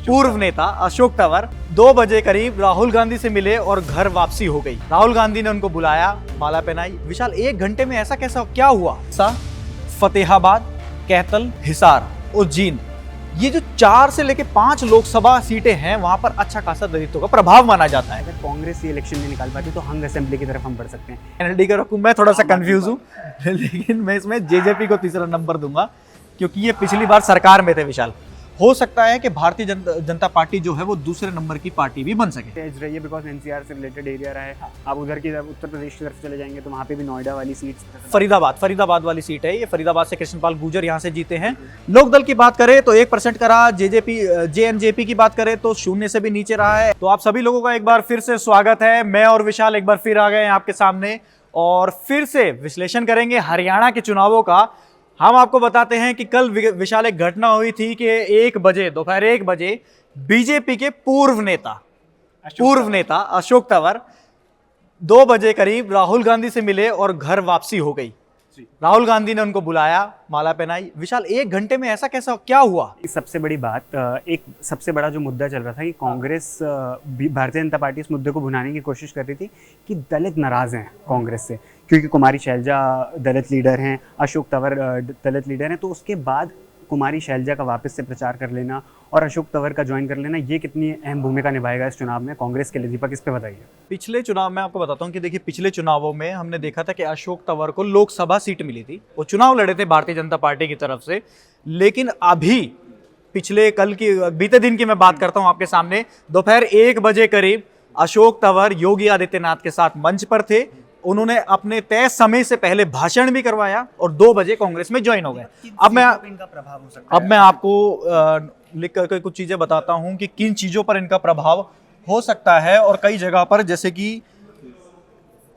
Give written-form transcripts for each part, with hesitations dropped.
पूर्व नेता अशोक तंवर 2 बजे करीब राहुल गांधी से मिले और घर वापसी हो गई। राहुल गांधी ने उनको बुलाया, माला पहनाई। विशाल, 1 घंटे में ऐसा कैसा क्या हुआ? फतेहाबाद, कैथल, हिसार और जींद, ये जो 4 से लेके 5 लोकसभा सीटें हैं, वहां पर अच्छा खासा दलितों का प्रभाव माना जाता है। अगर कांग्रेस ये इलेक्शन नहीं निकाल पाती तो हंग असेंबली की तरफ हम बढ़ सकते हैं। एनएलडी का रखूं, मैं थोड़ा सा कंफ्यूज हूँ लेकिन मैं इसमें जेजेपी को तीसरा नंबर दूंगा क्योंकि ये पिछली बार सरकार में थे। विशाल, हो सकता है कि भारतीय जनता पार्टी जो है वो दूसरे नंबर की पार्टी भी बन सके। एज रही है बिकॉज एनसीआर से रिलेटेड एरिया रहा है। आप उधर की तरफ उत्तर प्रदेश की तरफ चले जाएंगे तो वहाँ पे भी नोएडा वाली सीट, फरीदाबाद वाली सीट है ये। फरीदाबाद से कृष्णपाल गुर्जर यहाँ से जीते हैं। लोकदल की बात करें तो 1% का रहा। जेएनजेपी की बात करें तो 0 से भी नीचे रहा है। तो आप सभी लोगों का एक बार फिर से स्वागत है। मैं और विशाल एक बार फिर आ गए हैं आपके सामने और फिर से विश्लेषण करेंगे हरियाणा के चुनावों का। हम आपको बताते हैं कि कल विशाल एक घटना हुई थी कि दोपहर 1 बजे बीजेपी के पूर्व नेता अशोक तंवर 2 बजे करीब राहुल गांधी से मिले और घर वापसी हो गई। राहुल गांधी ने उनको बुलाया, माला पहनाई। विशाल, 1 घंटे में ऐसा कैसा क्या हुआ? सबसे बड़ी बात, एक सबसे बड़ा जो मुद्दा चल रहा था कि कांग्रेस, भारतीय जनता पार्टी इस मुद्दे को भुनाने की कोशिश कर रही थी कि दलित नाराज हैं कांग्रेस से, क्योंकि कुमारी शैलजा दलित लीडर हैं, अशोक तंवर दलित लीडर हैं। तो उसके बाद कुमारी शैलजा का वापस से प्रचार कर लेना और अशोक तंवर का ज्वाइन कर लेना, ये कितनी अहम भूमिका निभाएगा इस चुनाव में कांग्रेस के लिए? दीपक, इस पे बताइए। पिछले चुनाव में आपको बताता हूं कि देखिए, पिछले चुनावों में हमने देखा था कि अशोक तंवर को लोकसभा सीट मिली थी। वो चुनाव लड़े थे भारतीय जनता पार्टी की तरफ से। लेकिन अभी बीते दिन की मैं बात करता हूं आपके सामने, दोपहर 1 बजे करीब अशोक तंवर योगी आदित्यनाथ के साथ मंच पर थे। उन्होंने अपने तय समय से पहले भाषण भी करवाया और 2 बजे कांग्रेस में ज्वाइन हो गए। अब मैं आपको लिख कर कुछ चीजें बताता हूं कि किन चीजों पर इनका प्रभाव हो सकता है। और कई जगह पर, जैसे कि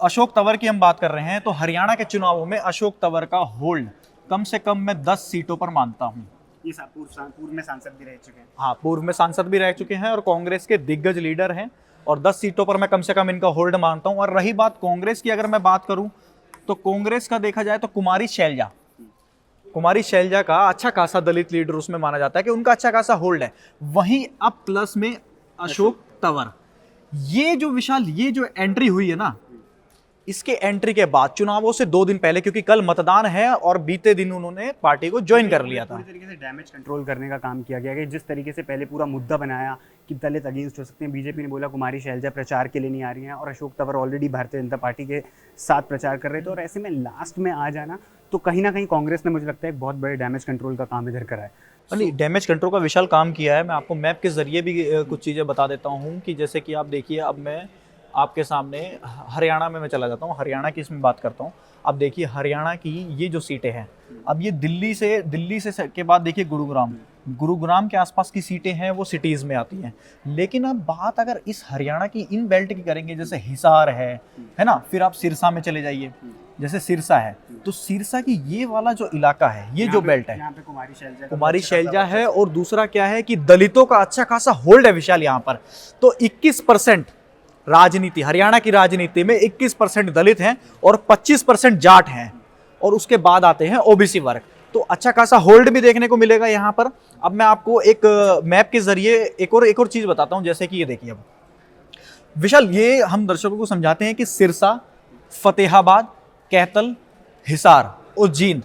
अशोक तंवर की हम बात कर रहे हैं, तो हरियाणा के चुनावों में अशोक तंवर का होल्ड कम से कम मैं 10 सीटों पर मानता हूं। ये पूर्व में सांसद भी रह चुके हैं। हाँ, पूर्व में सांसद भी रह चुके हैं और कांग्रेस के दिग्गज लीडर हैं। और 10 सीटों पर मैं कम से कम इनका होल्ड मानता हूं। और रही बात कांग्रेस की, अगर मैं बात करूं तो कांग्रेस का देखा जाए तो कुमारी शैलजा का अच्छा खासा दलित लीडर उसमें माना जाता है कि उनका अच्छा खासा होल्ड है। वहीं अब प्लस में अशोक तंवर, ये जो एंट्री हुई है ना, इसके एंट्री के बाद चुनावों से 2 दिन पहले, क्योंकि कल मतदान है और बीते दिन उन्होंने पार्टी को ज्वाइन कर लिया था। पूरी तरीके से डैमेज कंट्रोल करने का काम किया गया कि जिस तरीके से पहले पूरा मुद्दा बनाया कि दलित अगेंस्ट हो सकते हैं, बीजेपी ने बोला कुमारी शैलजा प्रचार के लिए नहीं आ रही हैं और अशोक तंवर ऑलरेडी भारतीय जनता पार्टी के साथ प्रचार कर रहे थे। और ऐसे में लास्ट में आ जाना, तो कहीं ना कहीं कांग्रेस ने, मुझे लगता है, एक बहुत बड़े डैमेज कंट्रोल का काम इधर करा है। डैमेज कंट्रोल का विशाल काम किया है। मैं आपको मैप के जरिए भी कुछ चीज़ें बता देता हूँ कि जैसे कि आप देखिए, अब मैं आपके सामने हरियाणा में मैं चला जाता हूँ, हरियाणा की इसमें बात करता हूँ। अब देखिए, हरियाणा की ये जो सीटें हैं, अब ये दिल्ली से के बाद देखिए गुरुग्राम के आसपास की सीटें हैं, वो सिटीज़ में आती हैं। लेकिन अब बात अगर इस हरियाणा की इन बेल्ट की करेंगे, जैसे हिसार है ना, फिर आप सिरसा में चले जाइए, जैसे सिरसा है, तो सिरसा की ये वाला जो इलाका है, ये जो बेल्ट है, यहाँ पे कुमारी शैलजा है। और दूसरा क्या है कि दलितों का अच्छा खासा होल्ड है विशाल यहाँ पर। तो 21% राजनीति, हरियाणा की राजनीति में 21% दलित हैं और 25% जाट हैं। और उसके बाद आते हैं ओबीसी वर्ग। तो अच्छा खासा होल्ड भी देखने को मिलेगा यहाँ पर। अब मैं आपको एक मैप के जरिए एक और चीज बताता हूँ। जैसे कि ये देखिए, अब विशाल, ये हम दर्शकों को समझाते हैं कि सिरसा, फतेहाबाद, कैथल, हिसार और जींद,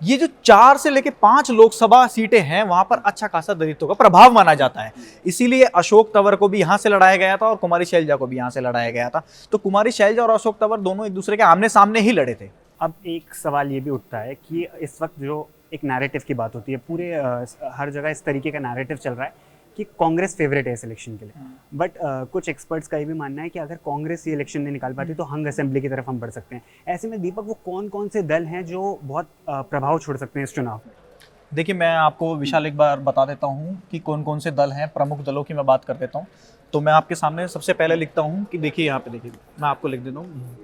ये जो 4 से लेके 5 लोकसभा सीटें हैं, वहां पर अच्छा खासा दलितों का प्रभाव माना जाता है। इसीलिए अशोक तंवर को भी यहां से लड़ाया गया था और कुमारी शैलजा को भी यहां से लड़ाया गया था। तो कुमारी शैलजा और अशोक तंवर दोनों एक दूसरे के आमने सामने ही लड़े थे। अब एक सवाल ये भी उठता है कि इस वक्त जो एक नैरेटिव की बात होती है, पूरे हर जगह इस तरीके का नैरेटिव चल रहा है कि कांग्रेस फेवरेट है इस इलेक्शन के लिए। बट कुछ एक्सपर्ट्स का ये भी मानना है कि अगर कांग्रेस ये इलेक्शन नहीं निकाल पाती तो हंग असेंबली की तरफ हम बढ़ सकते हैं। ऐसे में दीपक, वो कौन कौन से दल हैं जो बहुत प्रभाव छोड़ सकते हैं इस चुनाव में? देखिए, मैं आपको विशाल एक बार बता देता हूँ कि कौन कौन से दल हैं। प्रमुख दलों की मैं बात कर देता हूँ। तो मैं आपके सामने सबसे पहले लिखता हूँ कि देखिए, यहाँ पे देखिए, मैं आपको लिख देता हूँ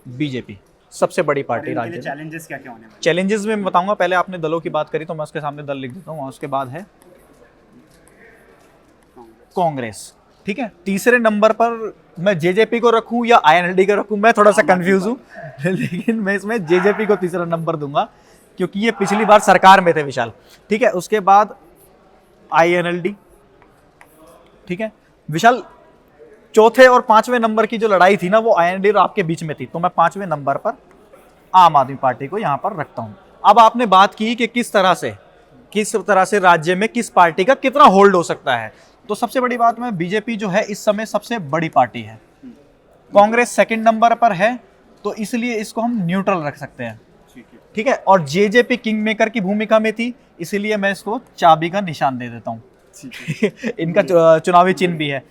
बीजेपी, सबसे बड़ी पार्टी राज्य में। चैलेंजेस क्या क्या होने वाले? चैलेंजेस में मैं बताऊंगा। पहले आपने दलों की बात करी तो मैं उसके सामने दल लिख देता हूँ। उसके बाद है कांग्रेस, ठीक है। तीसरे नंबर पर मैं जेजेपी को रखूं या आईएनएलडी को रखूं, मैं थोड़ा सा कंफ्यूज हूं लेकिन मैं इसमें जेजेपी को तीसरा नंबर दूंगा क्योंकि ये पिछली बार सरकार में थे विशाल, ठीक है। उसके बाद आईएनएलडी, ठीक है विशाल, चौथे और पांचवें नंबर की जो लड़ाई थी ना वो आईएनडी और आपके बीच में थी, तो मैं पांचवें नंबर पर आम आदमी पार्टी को यहां पर रखता हूं। अब आपने बात की कि किस तरह से राज्य में किस पार्टी का कितना होल्ड हो सकता है, तो सबसे बड़ी बात में बीजेपी जो है इस समय सबसे बड़ी पार्टी है, कांग्रेस सेकंड नंबर पर है, तो इसलिए इसको हम न्यूट्रल रख सकते हैं, ठीक है। और जेजेपी किंग मेकर की भूमिका में थी, इसीलिए मैं इसको चाबी का निशान दे देता हूं। इनका चुनावी चिन्ह भी है।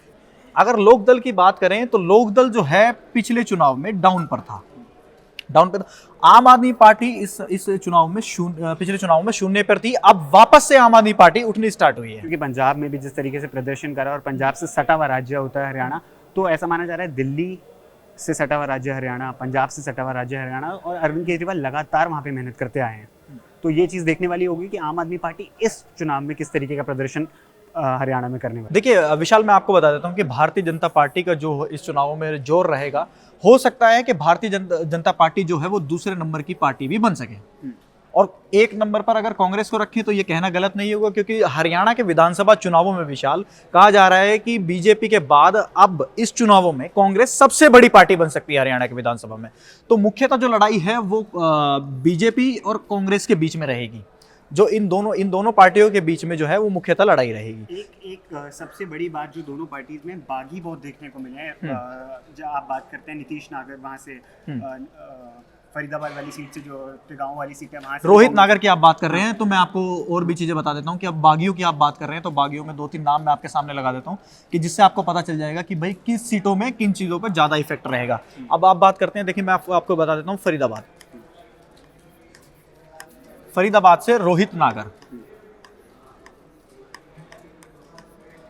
अगर लोकदल की बात करें तो लोकदल जो है पिछले चुनाव में डाउन पर था। आम आदमी पार्टी इस चुनाव में पिछले चुनाव में शून्य पर थी, अब वापस से आम आदमी पार्टी उठनी स्टार्ट हुई है। क्योंकि पंजाब में भी जिस तरीके से प्रदर्शन करा और पंजाब से सटा हुआ राज्य होता है हरियाणा, तो ऐसा माना जा रहा है दिल्ली से सटा हुआ राज्य हरियाणा, पंजाब से सटा हुआ राज्य हरियाणा, और अरविंद केजरीवाल लगातार वहाँ पे मेहनत करते आए हैं। तो ये चीज़ देखने वाली होगी कि आम आदमी पार्टी इस चुनाव में किस तरीके का प्रदर्शन हरियाणा में करने वाली। देखिए विशाल, मैं आपको बता देता हूं कि भारतीय जनता पार्टी का जो इस चुनाव में जोर रहेगा, हो सकता है कि भारतीय जनता पार्टी जो है वो दूसरे नंबर की पार्टी भी बन सके, और एक नंबर पर अगर कांग्रेस को रखें तो ये कहना गलत नहीं होगा, क्योंकि हरियाणा के विधानसभा चुनावों में विशाल कहा जा रहा है कि बीजेपी के बाद अब इस चुनावों में कांग्रेस सबसे बड़ी पार्टी बन सकती है हरियाणा के विधानसभा में। तो मुख्यतः जो लड़ाई है वो बीजेपी और कांग्रेस के बीच में रहेगी, जो इन दोनों पार्टियों के बीच में जो है वो मुख्यतः लड़ाई रहेगी। एक सबसे बड़ी बात जो दोनों पार्टीज में बागी बहुत देखने को मिले हैं, जब आप बात करते हैं नीतीश नागर वहाँ से फरीदाबाद वाली सीट से, जो गांव वाली सीट है वहाँ से रोहित नागर की आप बात कर रहे हैं, तो मैं आपको और भी चीजें बता देता हूँ कि अब बागियों की आप बात कर रहे हैं, तो बागियों में 2-3 नाम मैं आपके सामने लगा देता हूँ कि जिससे आपको पता चल जाएगा कि भाई किस सीटों में किन चीजों पर ज्यादा इफेक्ट रहेगा। अब आप बात करते हैं, देखिए मैं आपको बता देता हूँ फरीदाबाद से रोहित नागर,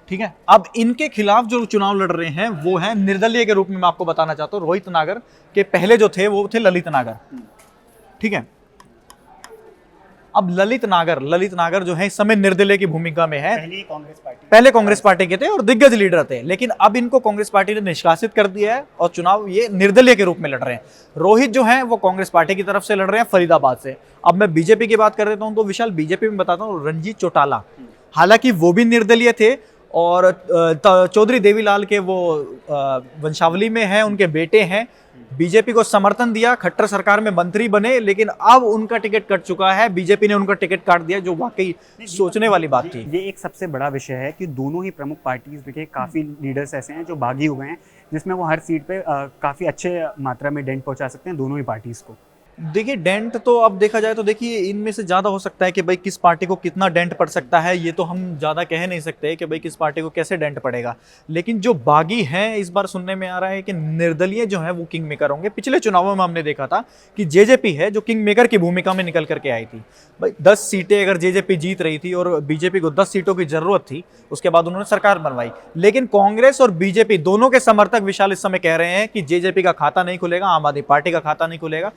ठीक है। अब इनके खिलाफ जो चुनाव लड़ रहे हैं वो है निर्दलीय के रूप में, मैं आपको बताना चाहता हूं रोहित नागर के पहले जो थे वो थे ललित नागर, ठीक है। अब ललित नागर जो है इस समय निर्दलीय की भूमिका में है। पहले कांग्रेस पार्टी के थे और दिग्गज लीडर थे, लेकिन अब इनको कांग्रेस पार्टी ने निष्कासित कर दिया है और चुनाव ये निर्दलीय के रूप में लड़ रहे हैं। रोहित जो है वो कांग्रेस पार्टी की तरफ से लड़ रहे हैं फरीदाबाद से। अब मैं बीजेपी की बात कर देता हूं, तो विशाल बीजेपी में बताता हूं रणजीत चौटाला, हालांकि वो भी निर्दलीय थे और चौधरी देवीलाल के वो वंशावली में है, उनके बेटे हैं, बीजेपी को समर्थन दिया, खट्टर सरकार में मंत्री बने, लेकिन अब उनका टिकट कट चुका है, बीजेपी ने उनका टिकट काट दिया, जो वाकई सोचने वाली बात थी। ये एक सबसे बड़ा विषय है कि दोनों ही प्रमुख पार्टीज में काफी लीडर्स ऐसे हैं जो बागी हो गए हैं, जिसमें वो हर सीट पे काफी अच्छे मात्रा में डेंट पहुंचा सकते हैं दोनों ही पार्टीज को। देखिए डेंट तो अब देखा जाए तो देखिए इनमें से ज़्यादा हो सकता है कि भाई किस पार्टी को कितना डेंट पड़ सकता है, ये तो हम ज़्यादा कह नहीं सकते कि भाई किस पार्टी को कैसे डेंट पड़ेगा। लेकिन जो बागी हैं, इस बार सुनने में आ रहा है कि निर्दलीय जो है वो किंग मेकर होंगे। पिछले चुनावों में हमने देखा था कि जेजेपी है जो किंग मेकर की भूमिका में निकल करके आई थी। भाई 10 सीटें अगर जेजेपी जीत रही थी और बीजेपी को 10 सीटों की जरूरत थी, उसके बाद उन्होंने सरकार बनवाई, लेकिन कांग्रेस और बीजेपी दोनों के समर्थक विशाल इस समय कह रहे हैं कि जेजेपी का खाता नहीं खुलेगा, आम आदमी पार्टी का खाता नहीं खुलेगा,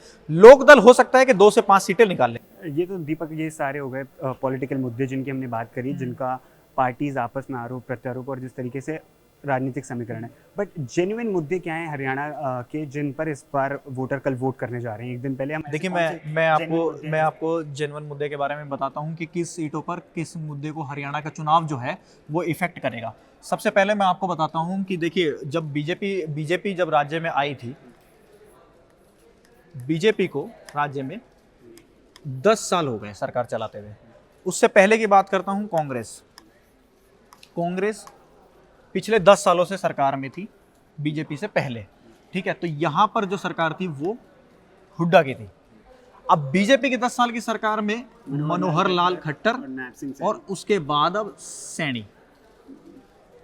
लोकदल हो सकता है कि 2 से 5 सीटें निकाल ले। ये तो दीपक, ये सारे हो गए पॉलिटिकल मुद्दे जिनकी हमने बात करी, जिनका पार्टीज आपस में आरोप प्रत्यारोप और जिस तरीके से राजनीतिक समीकरण है। बट जेन्युइन मुद्दे क्या हैं हरियाणा के, जिन पर इस बार वोटर कल वोट करने जा रहे हैं? एक दिन पहले हम देखिए मैं आपको जेन्युइन मुद्दे के बारे में बताता हूं कि किस सीटों पर किस मुद्दे को हरियाणा का चुनाव जो है वो इफेक्ट करेगा। सबसे पहले मैं आपको बताता हूं कि देखिए जब बीजेपी जब राज्य में आई थी, बीजेपी को राज्य में 10 साल हो गए सरकार चलाते हुए। उससे पहले की बात करता हूं कांग्रेस पिछले 10 सालों से सरकार में थी बीजेपी से पहले, ठीक है। तो यहां पर जो सरकार थी वो हुड्डा की थी। अब बीजेपी की 10 साल की सरकार में मनोहर लाल खट्टर और उसके बाद अब सैनी।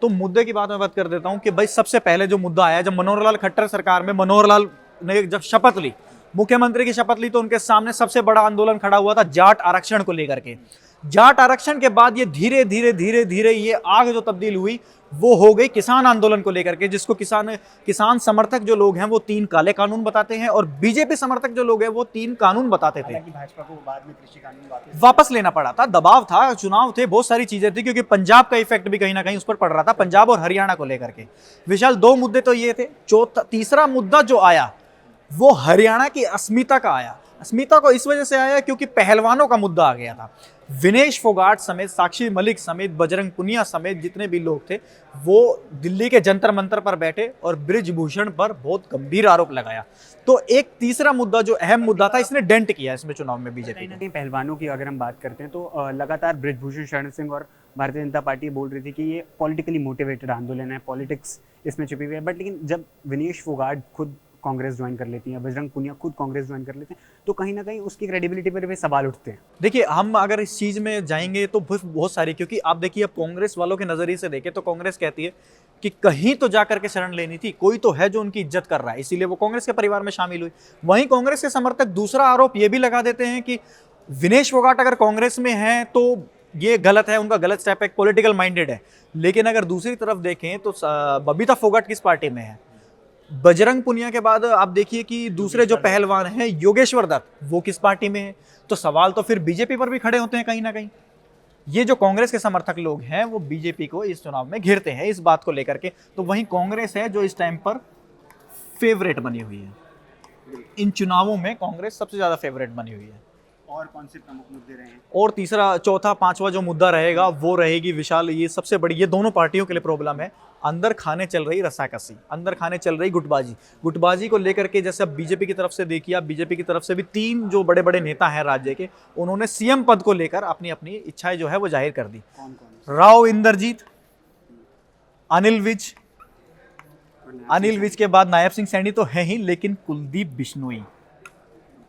तो मुद्दे की बात मैं बात कर देता हूं कि भाई सबसे पहले जो मुद्दा आया जब मनोहर लाल खट्टर सरकार में मनोहर लाल ने जब शपथ ली, मुख्यमंत्री की शपथ ली, तो उनके सामने सबसे बड़ा आंदोलन खड़ा हुआ था जाट आरक्षण को लेकर के। जाट आरक्षण के बाद ये धीरे धीरे ये आग जो तब्दील हुई वो हो गई किसान आंदोलन को लेकर के, जिसको किसान समर्थक जो लोग हैं वो 3 काले कानून बताते हैं और बीजेपी समर्थक जो लोग हैं वो 3 कानून बताते थे। भाजपा को बाद में कृषि कानून वापस लेना पड़ा था, दबाव था, चुनाव थे, बहुत सारी चीजें थी, क्योंकि पंजाब का इफेक्ट भी कहीं ना कहीं उस पर पड़ रहा था, पंजाब और हरियाणा को लेकर के। विशाल 2 मुद्दे तो ये थे। तीसरा मुद्दा जो आया वो हरियाणा की अस्मिता का आया। अस्मिता को इस वजह से आया क्योंकि पहलवानों का मुद्दा आ गया था। विनेश फोगाट समेत, साक्षी मलिक समेत, बजरंग पुनिया समेत जितने भी लोग थे वो दिल्ली के जंतर मंतर पर बैठे और ब्रिजभूषण पर बहुत गंभीर आरोप लगाया। तो एक तीसरा मुद्दा जो अहम मुद्दा था, इसने डेंट किया इसमें चुनाव में बीजेपी कहीं ना को। कहीं पहलवानों की अगर हम बात करते हैं तो लगातार ब्रिजभूषण शरण सिंह और भारतीय जनता पार्टी बोल रही थी कि ये पॉलिटिकली मोटिवेटेड आंदोलन है, पॉलिटिक्स इसमें छिपी हुई है। बट लेकिन जब विनेश फोगाट खुद कांग्रेस ज्वाइन कर लेती हैं, बजरंग पुनिया खुद कांग्रेस ज्वाइन कर लेते हैं, तो कहीं ना कहीं उसकी क्रेडिबिलिटी पर भी सवाल उठते हैं। देखिए, हम अगर इस चीज में जाएंगे तो बहुत सारी, क्योंकि आप देखिए अब कांग्रेस वालों के नजरिए से देखें तो कांग्रेस कहती है कि कहीं तो जाकर के शरण लेनी थी, कोई तो है जो उनकी इज्जत कर रहा है, इसीलिए वो कांग्रेस के परिवार में शामिल हुई। वहीं कांग्रेस के समर्थक दूसरा आरोप ये भी लगा देते हैं कि विनेश फोगाट अगर कांग्रेस में है तो ये गलत है, उनका गलत स्टेप है, पॉलिटिकल माइंडेड है। लेकिन अगर दूसरी तरफ देखें तो बबीता फोगाट किस पार्टी में है? बजरंग पुनिया के बाद आप देखिए कि दूसरे जो पहलवान हैं योगेश्वर दत्त, वो किस पार्टी में है? तो सवाल तो फिर बीजेपी पर भी खड़े होते हैं कहीं ना कहीं। ये जो कांग्रेस के समर्थक लोग हैं वो बीजेपी को इस चुनाव में घेरते हैं इस बात को लेकर के। तो वहीं कांग्रेस है जो इस टाइम पर फेवरेट बनी हुई है। इन चुनावों में कांग्रेस सबसे ज्यादा फेवरेट बनी हुई है। और कौन से प्रमुख मुद्दे रहे हैं? और तीसरा, चौथा, पांचवा जो मुद्दा रहेगा वो रहेगी विशाल, ये सबसे बड़ी, ये दोनों पार्टियों के लिए प्रॉब्लम है। अंदर खाने चल रही रस्साकसी, अंदर खाने चल रही गुटबाजी को लेकर के। जैसे अब बीजेपी की तरफ से देखिए, अब बीजेपी की तरफ से भी 3 जो बड़े बड़े नेता हैं राज्य के, उन्होंने सीएम पद को लेकर अपनी अपनी इच्छाएं जो है वो जाहिर कर दी। कौन कौन? राव इंद्रजीत, अनिल विज के बाद नायब सिंह सैनी तो है ही, लेकिन कुलदीप बिश्नोई,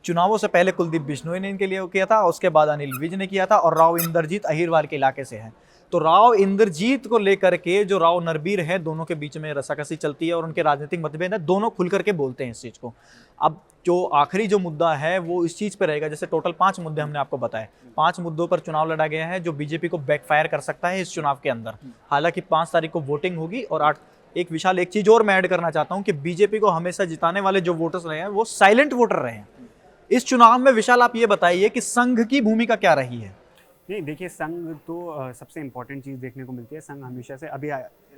चुनावों से पहले कुलदीप बिश्नोई ने इनके लिए किया था, उसके बाद अनिल विज ने किया था, और राव इंद्रजीत अहिरवार के इलाके से है। तो राव इंद्रजीत को लेकर के जो राव नरबीर है, दोनों के बीच में रस्साकसी चलती है और उनके राजनीतिक मतभेद है, दोनों खुल करके बोलते हैं इस चीज को। अब जो आखिरी जो मुद्दा है वो इस चीज पे रहेगा, जैसे टोटल 5 मुद्दे हमने आपको बताए, 5 मुद्दों पर चुनाव लड़ा गया है जो बीजेपी को बैकफायर कर सकता है इस चुनाव के अंदर। हालांकि 5 तारीख को वोटिंग होगी। और 8 एक विशाल, एक चीज और मैं ऐड करना चाहता हूं कि बीजेपी को हमेशा जिताने वाले जो वोटर्स रहे हैं वो साइलेंट वोटर रहे हैं इस चुनाव में। विशाल, आप ये बताइए कि संघ की भूमिका क्या रही है? नहीं, देखिए संघ तो सबसे इम्पोर्टेंट चीज़ देखने को मिलती है। संघ हमेशा से, अभी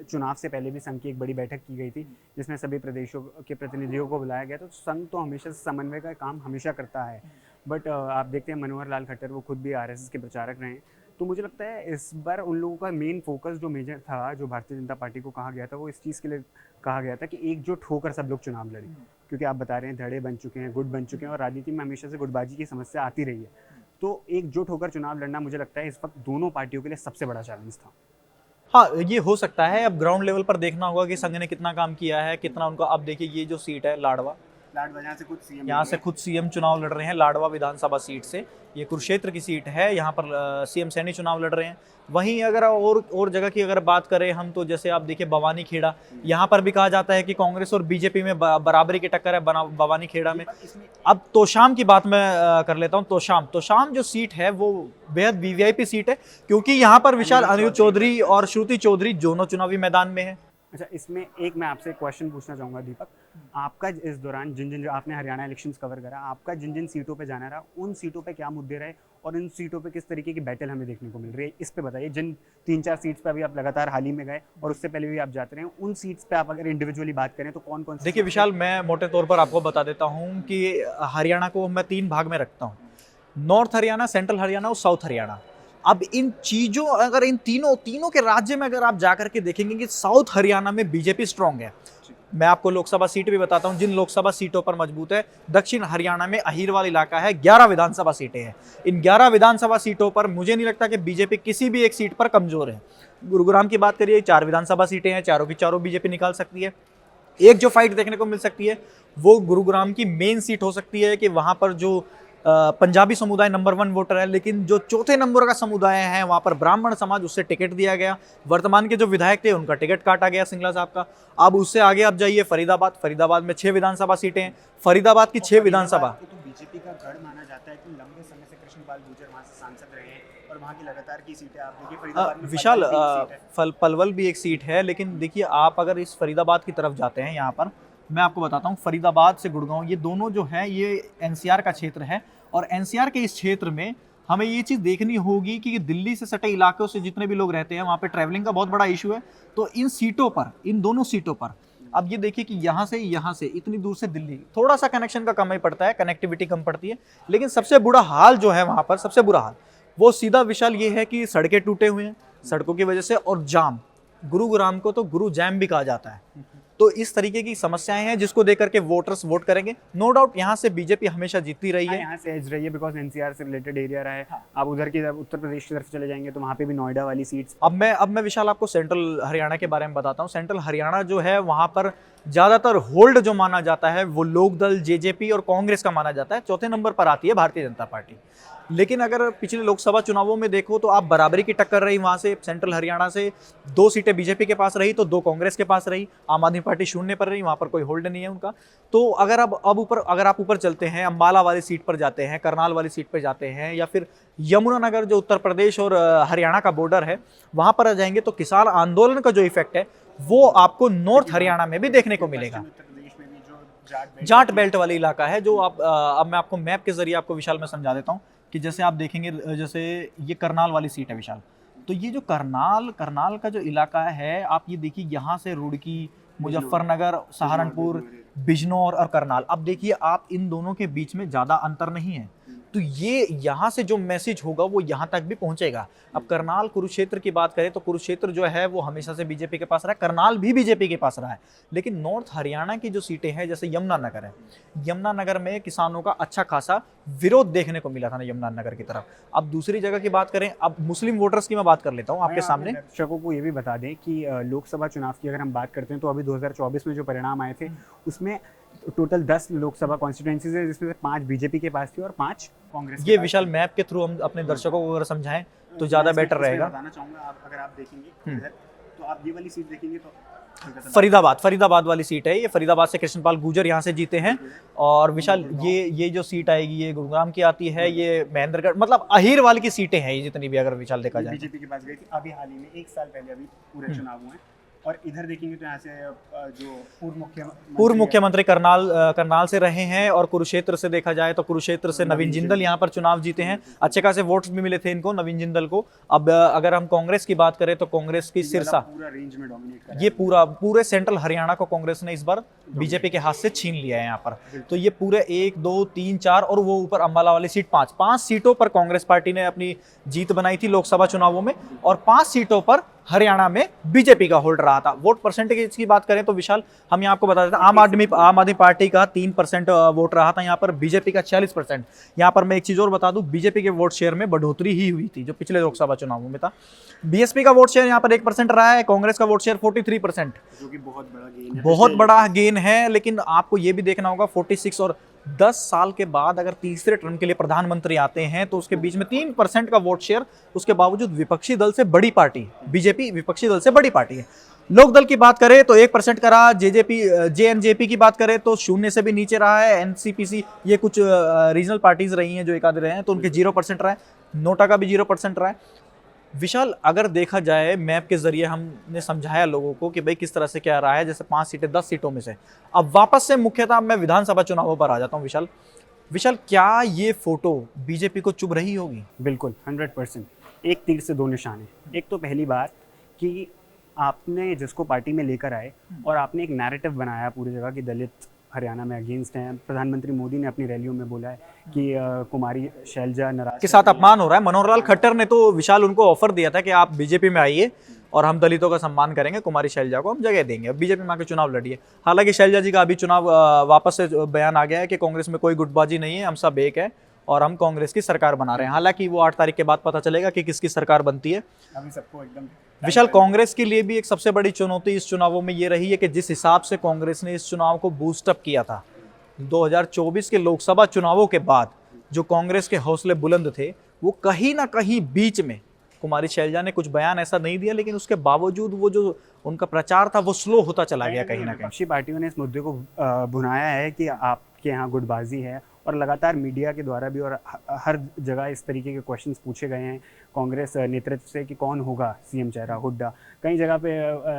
चुनाव से पहले भी संघ की एक बड़ी बैठक की गई थी जिसमें सभी प्रदेशों के प्रतिनिधियों को बुलाया गया। तो संघ तो हमेशा से समन्वय का काम हमेशा करता है। बट आप देखते हैं मनोहर लाल खट्टर, वो खुद भी आरएसएस के प्रचारक रहे हैं। तो मुझे लगता है इस बार उन लोगों का मेन फोकस जो मेजर था, जो भारतीय जनता पार्टी को कहा गया था, वो इस चीज़ के लिए कहा गया था कि एकजुट होकर सब लोग चुनाव लड़ें। क्योंकि आप बता रहे हैं धड़े बन चुके हैं, गुट बन चुके हैं, और राजनीति में हमेशा से गुटबाजी की समस्या आती रही है। तो एकजुट होकर चुनाव लड़ना मुझे लगता है इस वक्त दोनों पार्टियों के लिए सबसे बड़ा चैलेंज था। हाँ, ये हो सकता है। अब ग्राउंड लेवल पर देखना होगा कि संघ ने कितना काम किया है, कितना उनका। अब देखिए, ये जो सीट है लाडवा, यहाँ से खुद सीएम चुनाव लड़ रहे हैं लाडवा विधानसभा सीट से। ये कुरुक्षेत्र की सीट है, यहाँ पर सीएम सैनी चुनाव लड़ रहे हैं। वहीं अगर और जगह की अगर बात करें हम, तो जैसे आप देखिए भवानी खेड़ा, यहाँ पर भी कहा जाता है कि कांग्रेस और बीजेपी में बराबरी की टक्कर है भवानी खेड़ा में। अब तोशाम की बात मैं कर लेता हूँ। तोशाम जो सीट है वो बेहद वीवीआईपी सीट है, क्योंकि यहाँ पर विशाल अनिरुद्ध चौधरी और श्रुति चौधरी दोनों चुनावी मैदान में है। अच्छा, इसमें एक मैं आपसे क्वेश्चन पूछना चाहूँगा दीपक, आपका इस दौरान जिन आपने हरियाणा इलेक्शंस कवर करा, आपका जिन सीटों पे जाना रहा, उन सीटों पे क्या मुद्दे रहे और इन सीटों पे किस तरीके की बैटल हमें देखने को मिल रही है, इस पे बताइए। जिन 3-4 सीट्स पे अभी आप लगातार हाल ही में गए और उससे पहले भी आप जाते रहे, उन सीट्स पे आप अगर इंडिविजुअली बात करें तो कौन कौन? देखिए विशाल, मैं मोटे तौर पर आपको बता देता हूँ कि हरियाणा को मैं 3 भाग में रखता हूँ, नॉर्थ हरियाणा, सेंट्रल हरियाणा और साउथ हरियाणा। अब इन चीजों, अगर इन तीनों के राज्य में अगर आप जाकर के देखेंगे कि साउथ हरियाणा में बीजेपी स्ट्रांग है। मैं आपको लोकसभा सीट भी बताता हूं जिन लोकसभा सीटों पर मजबूत है। दक्षिण हरियाणा में अहीरवाल इलाका है, 11 विधानसभा सीटें हैं। इन 11 विधानसभा सीटों पर मुझे नहीं लगता कि बीजेपी किसी भी एक सीट पर कमजोर है। गुरुग्राम की बात करिए, 4 विधानसभा सीटें हैं, चारों की चारों बीजेपी निकाल सकती है। एक जो फाइट देखने को मिल सकती है वो गुरुग्राम की मेन सीट हो सकती है कि वहां पर जो पंजाबी समुदाय नंबर 1 वोटर है, लेकिन जो चौथे नंबर का समुदाय है वहां पर ब्राह्मण समाज, उससे टिकट दिया गया। वर्तमान के जो विधायक थे उनका टिकट काटा गया सिंगला साहब का। अब उससे आगे आप जाइए फरीदाबाद में 6 विधानसभा सीटें हैं। फरीदाबाद की 6 विधानसभा तो बीजेपी का गढ़ माना जाता है कि लंबे समय से कृष्णपाल गुर्जर वहां से सांसद रहे हैं और वहां की लगातार की सीटें आप देखिए। फरीदाबाद में विशाल पलवल भी एक सीट है, लेकिन देखिए आप अगर इस फरीदाबाद की तरफ जाते हैं, यहाँ पर मैं आपको बताता हूँ, फरीदाबाद से गुड़गांव, ये दोनों जो है ये एनसीआर का क्षेत्र है। और एनसीआर के इस क्षेत्र में हमें ये चीज़ देखनी होगी कि दिल्ली से सटे इलाकों से जितने भी लोग रहते हैं वहाँ पे ट्रैवलिंग का बहुत बड़ा इशू है। तो इन सीटों पर, इन दोनों सीटों पर अब ये देखिए कि यहाँ से इतनी दूर से दिल्ली, थोड़ा सा कनेक्शन का कम ही पड़ता है, कनेक्टिविटी कम पड़ती है, लेकिन सबसे बुरा हाल जो है वहाँ पर, सबसे बुरा हाल वो सीधा विशाल ये है कि सड़कें टूटे हुए हैं सड़कों की वजह से, और जाम, गुरुग्राम को तो गुरु जैम भी कहा जाता है। तो इस तरीके की समस्याएं हैं जिसको देख करके वोटर्स वोट करेंगे। नो डाउट यहाँ से बीजेपी हमेशा जीतती रही है। यहाँ से एज रही है बिकॉज एनसीआर से रिलेटेड एरिया रहा है। आप उधर की तरफ उत्तर प्रदेश की तरफ चले जाएंगे तो वहाँ पे भी नोएडा वाली सीट्स। अब मैं विशाल आपको सेंट्रल हरियाणा के बारे में बताता हूँ। सेंट्रल हरियाणा जो है वहाँ पर ज्यादातर होल्ड जो माना जाता है वो लोकदल, जेजेपी और कांग्रेस का माना जाता है। चौथे नंबर पर आती है भारतीय जनता पार्टी। लेकिन अगर पिछले लोकसभा चुनावों में देखो तो आप बराबरी की टक्कर रही वहां से। सेंट्रल हरियाणा से 2 सीटें बीजेपी के पास रही तो 2 कांग्रेस के पास रही। आम आदमी पार्टी शून्य पर रही, वहां पर कोई होल्ड नहीं है उनका। तो अगर आप ऊपर चलते हैं, अंबाला वाली सीट पर जाते हैं, करनाल वाली सीट पर जाते हैं, या फिर यमुनानगर जो उत्तर प्रदेश और हरियाणा का बॉर्डर है वहां पर आ जाएंगे, तो किसान आंदोलन का जो इफेक्ट है वो आपको नॉर्थ हरियाणा में भी देखने को मिलेगा। जाट बेल्ट वाली इलाका है जो आप अब मैं आपको मैप के जरिए आपको विशाल में समझा देता हूँ कि जैसे आप देखेंगे, जैसे ये करनाल वाली सीट है विशाल, तो ये जो करनाल का जो इलाका है, आप ये देखिए यहाँ से रुड़की, मुजफ्फरनगर, सहारनपुर, बिजनौर और करनाल। अब देखिए आप इन दोनों के बीच में ज्यादा अंतर नहीं है, तो ये यहाँ से जो मैसेज होगा वो यहाँ तक भी पहुंचेगा। अब करनाल कुरुक्षेत्र की बात करें तो कुरुक्षेत्र जो है वो हमेशा से बीजेपी के पास रहा है, करनाल भी बीजेपी के पास रहा है। लेकिन नॉर्थ हरियाणा की जो सीटें हैं, जैसे यमुनानगर है, यमुनानगर में किसानों का अच्छा खासा विरोध देखने को मिला था ना यमुनानगर की तरफ। अब दूसरी जगह की बात करें, अब मुस्लिम वोटर्स की मैं बात कर लेता हूँ आपके सामने। दर्शकों को ये भी बता दें कि लोकसभा चुनाव की अगर हम बात करते हैं तो अभी 2024 में जो परिणाम आए थे उसमें टोटल 10 लोकसभा कॉन्स्टिट्यूएंसीज है, जिसमें से 5 बीजेपी के पास थी और 5 कांग्रेस। ये विशाल मैप के थ्रू हम अपने दर्शकों को अगर समझाएं तो ज्यादा बेटर रहेगा। बताना चाहूंगा, आप अगर आप देखेंगे इधर तो आप ये वाली सीट देखेंगे तो फरीदाबाद वाली सीट है ये। फरीदाबाद से कृष्णपाल गुर्जर यहाँ से जीते हैं। और विशाल ये जो सीट आएगी ये गुरुग्राम की आती है, ये महेंद्रगढ़, मतलब अहीरवाल की सीटें हैं ये जितनी भी अगर विशाल देखा जाए। बीजेपी के पास गई थी अभी हाल ही में 1 साल पहले, अभी पूरे चुनाव हुए हैं। और इधर देखेंगे तो यहाँ से जो पूर्व मुख्यमंत्री करनाल से रहे हैं, और कुरुक्षेत्र से देखा जाए तो कुरुक्षेत्र से नवीन जिंदल यहाँ पर चुनाव जीते हैं। अच्छे खासे वोट्स भी मिले थे इनको, नवीन जिंदल को। अब अगर हम कांग्रेस की बात करें तो कांग्रेस की सिरसा पूरा रेंज में डोमिनेट कर रहा है। ये पूरे सेंट्रल हरियाणा को कांग्रेस ने इस बार बीजेपी के हाथ से छीन लिया है यहाँ पर। तो ये पूरे 1, 2, 3, 4 और वो ऊपर अंबाला वाली सीट 5 सीटों पर कांग्रेस पार्टी ने अपनी जीत बनाई थी लोकसभा चुनावों में, और 5 सीटों पर हरियाणा में बीजेपी का होल्ड रहा था। वोट परसेंटेज की बात करें तो विशाल हम यहाँ आपको बता देते हैं, आम आदमी पार्टी का 3% वोट रहा था यहाँ पर, बीजेपी का 46%। यहाँ पर मैं एक चीज और बता दूं, बीजेपी के वोट शेयर में बढ़ोतरी ही हुई थी जो पिछले लोकसभा चुनावों में था। बीएसपी का वोट शेयर यहाँ पर 1% रहा है, कांग्रेस का वोट शेयर 43%, जो कि बहुत बड़ा गेन है। बहुत बड़ा गेन है। लेकिन आपको ये भी देखना होगा 46 और 10 साल के बाद अगर तीसरे टर्म के लिए प्रधानमंत्री आते हैं तो उसके बीच में 3% का वोट शेयर, उसके बावजूद विपक्षी दल से बड़ी पार्टी बीजेपी विपक्षी दल से बड़ी पार्टी है। लोक दल की बात करें तो 1% का रहा, जेएनजेपी की बात करें तो 0 से भी नीचे रहा है। एनसीपीसी ये कुछ रीजनल पार्टीज रही हैं जो एक आधे रहे हैं तो उनके 0% रहा है। नोटा का भी 0% रहा है। विशाल अगर देखा जाए मैप के जरिए हमने समझाया लोगों को कि भाई किस तरह से क्या रहा है, जैसे 5 सीटें 10 सीटों में से। अब वापस से मुख्यतः मैं विधानसभा चुनावों पर आ जाता हूँ। विशाल क्या ये फोटो बीजेपी को चुभ रही होगी? बिल्कुल 100%। एक तीर से 2 निशान है। एक तो पहली बात कि आपने जिसको पार्टी में लेकर आए और आपने एक नैरेटिव बनाया पूरी जगह कि दलित हरियाणा में अगेंस्ट हैं। प्रधानमंत्री मोदी ने अपनी रैलियों में बोला है कि कुमारी शैलजा नाराज के साथ अपमान हो रहा है। मनोहर लाल खट्टर ने तो विशाल उनको ऑफर दिया था कि आप बीजेपी में आइए और हम दलितों का सम्मान करेंगे, कुमारी शैलजा को हम जगह देंगे, अब बीजेपी में आकर चुनाव लड़िए। हालांकि शैलजा जी का अभी चुनाव वापस से बयान आ गया है कि कांग्रेस में कोई गुटबाजी नहीं है, हम सब एक है और हम कांग्रेस की सरकार बना रहे हैं। हालांकि वो 8 तारीख के बाद पता चलेगा कि किसकी सरकार बनती है। अभी सबको एकदम विशाल कांग्रेस के लिए भी एक सबसे बड़ी चुनौती इस चुनावों में ये रही है कि जिस हिसाब से कांग्रेस ने इस चुनाव को बूस्टअप किया था 2024 के लोकसभा चुनावों के बाद, जो कांग्रेस के हौसले बुलंद थे वो कहीं ना कहीं बीच में कुमारी शैलजा ने कुछ बयान ऐसा नहीं दिया, लेकिन उसके बावजूद वो जो उनका प्रचार था वो स्लो होता चला गया कहीं ना कहीं। विपक्षी पार्टियों ने इस मुद्दे को भुनाया है कि आपके यहाँ गुटबाजी है और लगातार मीडिया के द्वारा भी और हर जगह इस तरीके के क्वेश्चंस पूछे गए हैं कांग्रेस नेतृत्व से कि कौन होगा सीएम चेहरा। हुड्डा, कई जगह पे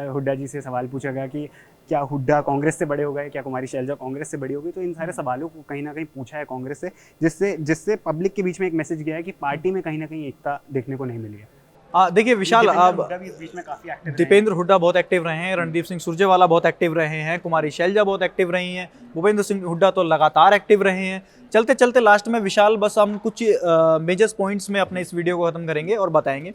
हुड्डा जी से सवाल पूछा गया कि क्या हुड्डा कांग्रेस से बड़े हो गए, क्या कुमारी शैलजा कांग्रेस से बड़ी हो गई। तो इन सारे सवालों को कहीं ना कहीं पूछा है कांग्रेस से, जिससे पब्लिक के बीच में एक मैसेज गया है कि पार्टी में कहीं ना कहीं एकता देखने को नहीं मिली है। देखिए विशाल, अब हुड्डा भी इस बीच में काफी एक्टिव दीपेंद्र हुड्डा बहुत एक्टिव रहे हैं, रणदीप सिंह सुरजेवाला बहुत एक्टिव रहे हैं, कुमारी शैलजा बहुत एक्टिव रही हैं, भूपेंद्र सिंह हुड्डा तो लगातार एक्टिव रहे हैं। चलते चलते लास्ट में विशाल बस हम कुछ मेजर पॉइंट्स में अपने इस वीडियो को खत्म करेंगे और बताएंगे।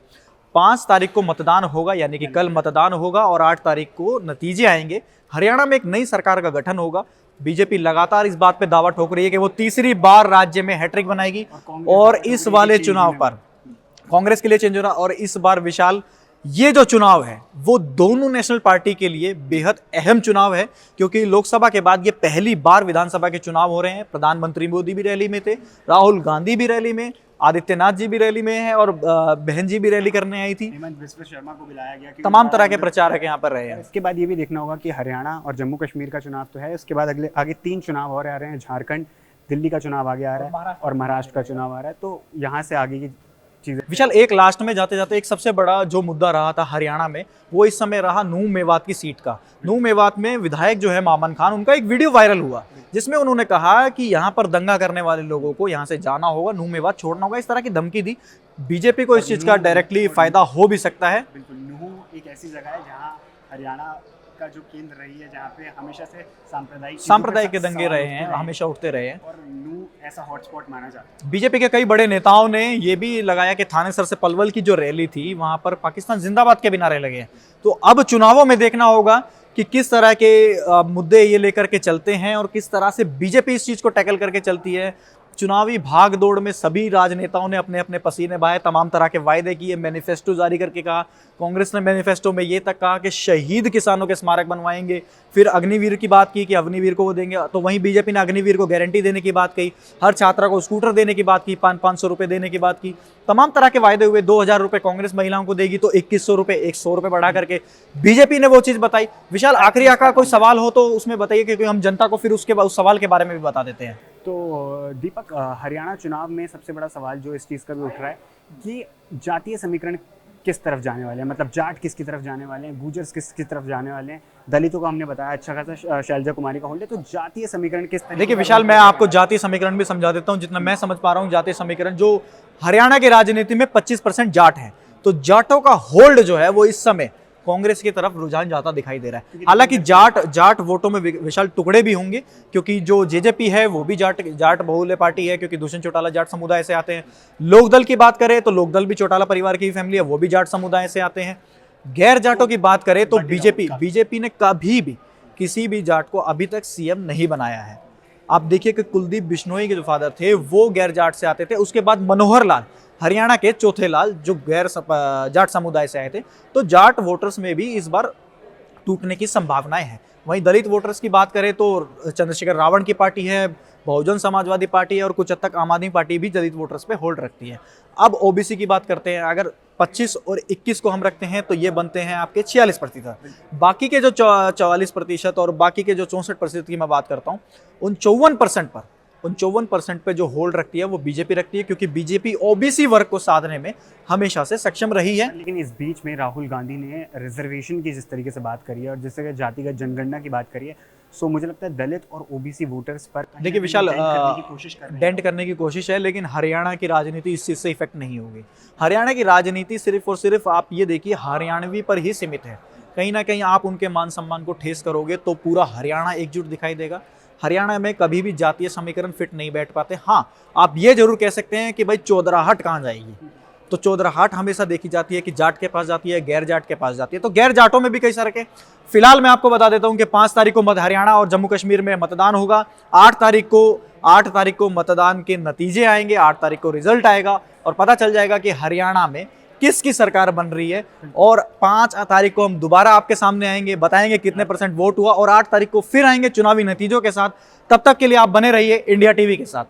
5 तारीख को मतदान होगा, यानी कि कल मतदान होगा, और 8 तारीख को नतीजे आएंगे। हरियाणा में एक नई सरकार का गठन होगा। बीजेपी लगातार इस बात पे दावा ठोक रही है कि वो तीसरी बार राज्य में हैट्रिक बनाएगी, और इस वाले चुनाव पर कांग्रेस के लिए चेंज होना। और इस बार विशाल ये जो चुनाव है वो दोनों नेशनल पार्टी के लिए बेहद अहम चुनाव है, क्योंकि लोकसभा के बाद ये पहली बार विधानसभा के चुनाव हो रहे हैं। प्रधानमंत्री मोदी भी रैली में थे, राहुल गांधी भी रैली में, आदित्यनाथ जी भी रैली में है, और बहन जी भी रैली करने आई थी। हेमंत बिस्वा शर्मा को बुलाया गया, तमाम तरह के प्रचारक यहाँ पर रहे हैं। इसके बाद ये भी देखना होगा कि हरियाणा और जम्मू कश्मीर का चुनाव तो है, उसके बाद आगे 3 चुनाव और आ रहे हैं। झारखंड, दिल्ली का चुनाव आगे आ रहा है, और महाराष्ट्र का चुनाव आ रहा है। तो यहाँ से आगे की चीजें। विशाल, एक लास्ट में जाते जाते एक सबसे बड़ा जो मुद्दा रहा था हरियाणा में, वो इस समय रहा नूह मेवात की सीट का। नूह मेवात में विधायक जो है मामन खान, उनका एक वीडियो वायरल हुआ जिसमें उन्होंने कहा कि यहाँ पर दंगा करने वाले लोगों को यहाँ से जाना होगा, नूह मेवात छोड़ना होगा, इस तरह की धमकी दी। बीजेपी को इस चीज का डायरेक्टली फायदा हो भी सकता है। बिल्कुल, नूह एक ऐसी जगह है जहाँ हरियाणा का जो केंद्र रही है, जहाँ पे हमेशा से सांप्रदायिक के दंगे रहे हैं, हमेशा उठते रहे हैं, और नूह ऐसा हॉटस्पॉट माना जाता है। बीजेपी के कई बड़े नेताओं ने ये भी लगाया कि थानेसर से पलवल की जो रैली थी वहां पर पाकिस्तान जिंदाबाद के भी नारे लगे हैं। तो अब चुनावों में देखना होगा कि किस तरह के मुद्दे ये लेकर के चलते हैं और किस तरह से बीजेपी इस चीज को टैकल करके चलती है। चुनावी भागदौड़ में सभी राजनेताओं ने अपने अपने पसीने बहाए, तमाम तरह के वायदे किए, मैनिफेस्टो जारी करके कहा। कांग्रेस ने मैनिफेस्टो में ये तक कहा कि शहीद किसानों के स्मारक बनवाएंगे, फिर अग्निवीर की बात की कि अग्निवीर को वो देंगे। तो वहीं बीजेपी ने अग्निवीर को गारंटी देने की बात कही, हर छात्रा को स्कूटर देने की बात की, 500 रुपये देने की बात की, तमाम तरह के वायदे हुए। 2000 रुपये कांग्रेस महिलाओं को देगी, तो 2100 रुपये, 100 रुपये बढ़ा करके बीजेपी ने वो चीज़ बताई। विशाल, आखिरी आका कोई सवाल हो तो उसमें बताइए, क्योंकि हम जनता को फिर उसके बाद उस सवाल के बारे में भी बता देते हैं। तो दीपक, हरियाणा चुनाव में सबसे बड़ा सवाल जो इस चीज़ का भी उठ रहा है कि जातीय समीकरण किस तरफ जाने वाले हैं, मतलब जाट किसकी तरफ जाने वाले हैं, गुजर्स किसकी तरफ जाने वाले हैं। दलितों का हमने बताया अच्छा खासा शैलजा कुमारी का होल्ड है, तो जातीय समीकरण किस तरह। देखिए विशाल, मैं आपको जातीय समीकरण भी समझा देता हूं। जितना मैं समझ पा रहा हूं, जातीय समीकरण जो हरियाणा की राजनीति में 25% जाट है, तो जाटों का होल्ड जो है वो इस समय कांग्रेस की तरफ रुझान जाता दिखाई दे रहा है। हालांकि जाट वोटों में विशाल टुकड़े भी होंगे, क्योंकि जो जेजेपी है वो भी जाट बहुल्य पार्टी है, क्योंकि दुष्यंत चौटाला जाट समुदाय से आते हैं। लोकदल की बात करें तो लोकदल भी चौटाला परिवार की फैमिली है, वो भी जाट समुदाय से आते हैं। गैर जाटों की बात करें तो बीजेपी ने कभी भी किसी भी जाट को अभी तक सीएम नहीं बनाया है। आप देखिए कि कुलदीप बिश्नोई के जो फादर थे वो गैर जाट से आते थे, उसके बाद मनोहर लाल हरियाणा के चौथे लाल जो गैर जाट समुदाय से आए थे। तो जाट वोटर्स में भी इस बार टूटने की संभावनाएं हैं। वहीं दलित वोटर्स की बात करें तो चंद्रशेखर रावण की पार्टी है, बहुजन समाजवादी पार्टी है, और कुछ हद तक आम आदमी पार्टी भी दलित वोटर्स पे होल्ड रखती है। अब ओबीसी की बात करते हैं, अगर 25 और 21 को हम रखते हैं तो ये बनते हैं आपके 46%। बाकी के जो 44% और बाकी के जो 64% की मैं बात करता हूँ, उन 54% पे जो होल्ड रखती है वो बीजेपी रखती है, क्योंकि बीजेपी ओबीसी वर्ग को साधने में हमेशा से सक्षम रही है। लेकिन इस बीच में राहुल गांधी ने रिजर्वेशन की जिस तरीके से बात करी है और जिस तरह जातिगत जनगणना की बात करी है, सो मुझे लगता है दलित और ओबीसी वोटर्स पर देखिए विशाल, डेंट करने की की कोशिश है, लेकिन हरियाणा की राजनीति इस चीज़ से इफेक्ट नहीं होगी। हरियाणा की राजनीति सिर्फ और सिर्फ आप ये देखिए हरियाणवी पर ही सीमित है। कहीं ना कहीं आप उनके मान सम्मान को ठेस करोगे तो पूरा हरियाणा एकजुट दिखाई देगा। हरियाणा में कभी भी जातीय समीकरण फिट नहीं बैठ पाते। हाँ, आप ये जरूर कह सकते हैं कि भाई चौधराहट कहाँ जाएगी, तो चौधराहट हमेशा देखी जाती है कि जाट के पास जाती है, गैर जाट के पास जाती है। तो गैर जाटों में भी कई सारे के फिलहाल मैं आपको बता देता हूं कि 5 तारीख को हरियाणा और जम्मू कश्मीर में मतदान होगा। 8 तारीख को मतदान के नतीजे आएंगे, 8 तारीख को रिजल्ट आएगा और पता चल जाएगा कि हरियाणा में किसकी सरकार बन रही है। और 5 तारीख को हम दोबारा आपके सामने आएंगे, बताएंगे कितने % वोट हुआ, और 8 तारीख को फिर आएंगे चुनावी नतीजों के साथ। तब तक के लिए आप बने रहिए इंडिया टीवी के साथ।